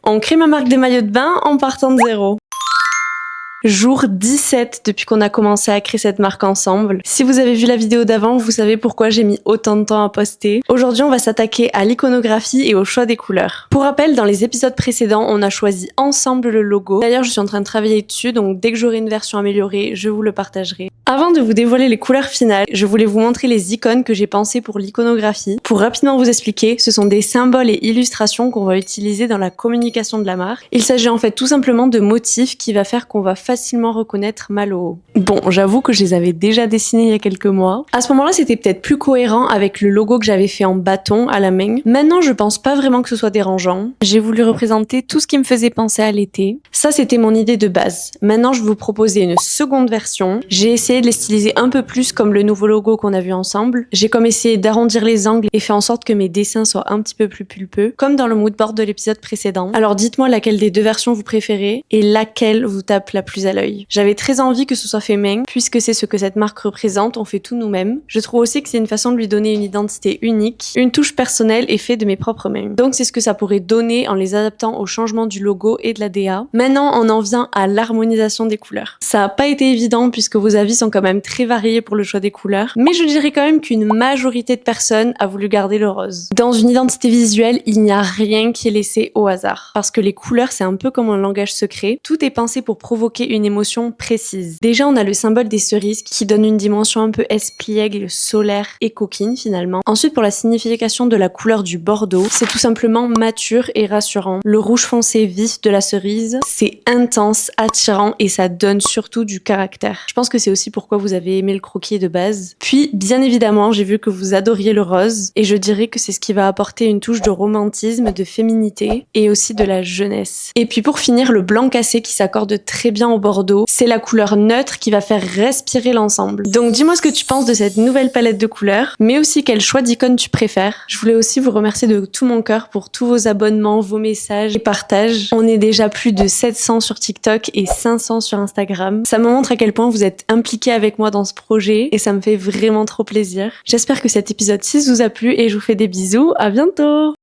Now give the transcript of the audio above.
On crée ma marque de maillots de bain en partant de zéro. Jour 17 depuis qu'on a commencé à créer cette marque ensemble. Si vous avez vu la vidéo d'avant, vous savez pourquoi j'ai mis autant de temps à poster. Aujourd'hui, on va s'attaquer à l'iconographie et au choix des couleurs. Pour rappel, dans les épisodes précédents, on a choisi ensemble le logo. D'ailleurs, je suis en train de travailler dessus, donc dès que j'aurai une version améliorée, je vous le partagerai. Avant de vous dévoiler les couleurs finales, je voulais vous montrer les icônes que j'ai pensées pour l'iconographie. Pour rapidement vous expliquer, ce sont des symboles et illustrations qu'on va utiliser dans la communication de la marque. Il s'agit en fait tout simplement de motifs qui va faire qu'on va facilement reconnaître ma logo. Bon, j'avoue que je les avais déjà dessinés il y a quelques mois. À ce moment-là, c'était peut-être plus cohérent avec le logo que j'avais fait en bâton à la main. Maintenant, je pense pas vraiment que ce soit dérangeant. J'ai voulu représenter tout ce qui me faisait penser à l'été. Ça, c'était mon idée de base. Maintenant, je vais vous proposer une seconde version. J'ai essayé de les styliser un peu plus comme le nouveau logo qu'on a vu ensemble. J'ai comme essayé d'arrondir les angles et fait en sorte que mes dessins soient un petit peu plus pulpeux, comme dans le moodboard de l'épisode précédent. Alors dites-moi laquelle des deux versions vous préférez et laquelle vous tape la plus à l'œil. J'avais très envie que ce soit fait main, puisque c'est ce que cette marque représente, on fait tout nous-mêmes. Je trouve aussi que c'est une façon de lui donner une identité unique, une touche personnelle et fait de mes propres mains. Donc c'est ce que ça pourrait donner en les adaptant au changement du logo et de la DA. Maintenant, on en vient à l'harmonisation des couleurs. Ça n'a pas été évident puisque vos avis sont quand même très variés pour le choix des couleurs, mais je dirais quand même qu'une majorité de personnes a voulu garder le rose. Dans une identité visuelle, il n'y a rien qui est laissé au hasard, parce que les couleurs, c'est un peu comme un langage secret. Tout est pensé pour provoquer une émotion précise. Déjà, on a le symbole des cerises qui donne une dimension un peu espiègle, solaire et coquine finalement. Ensuite, pour la signification de la couleur du bordeaux, c'est tout simplement mature et rassurant. Le rouge foncé vif de la cerise, c'est intense, attirant et ça donne surtout du caractère. Je pense que c'est aussi pourquoi vous avez aimé le croquis de base. Puis, bien évidemment, j'ai vu que vous adoriez le rose et je dirais que c'est ce qui va apporter une touche de romantisme, de féminité et aussi de la jeunesse. Et puis pour finir, le blanc cassé qui s'accorde très bien au bordeaux, c'est la couleur neutre qui va faire respirer l'ensemble. Donc dis-moi ce que tu penses de cette nouvelle palette de couleurs, mais aussi quel choix d'icônes tu préfères. Je voulais aussi vous remercier de tout mon cœur pour tous vos abonnements, vos messages et partages. On est déjà plus de 700 sur TikTok et 500 sur Instagram. Ça me montre à quel point vous êtes impliqués avec moi dans ce projet et ça me fait vraiment trop plaisir. J'espère que cet épisode 6 vous a plu et je vous fais des bisous. À bientôt!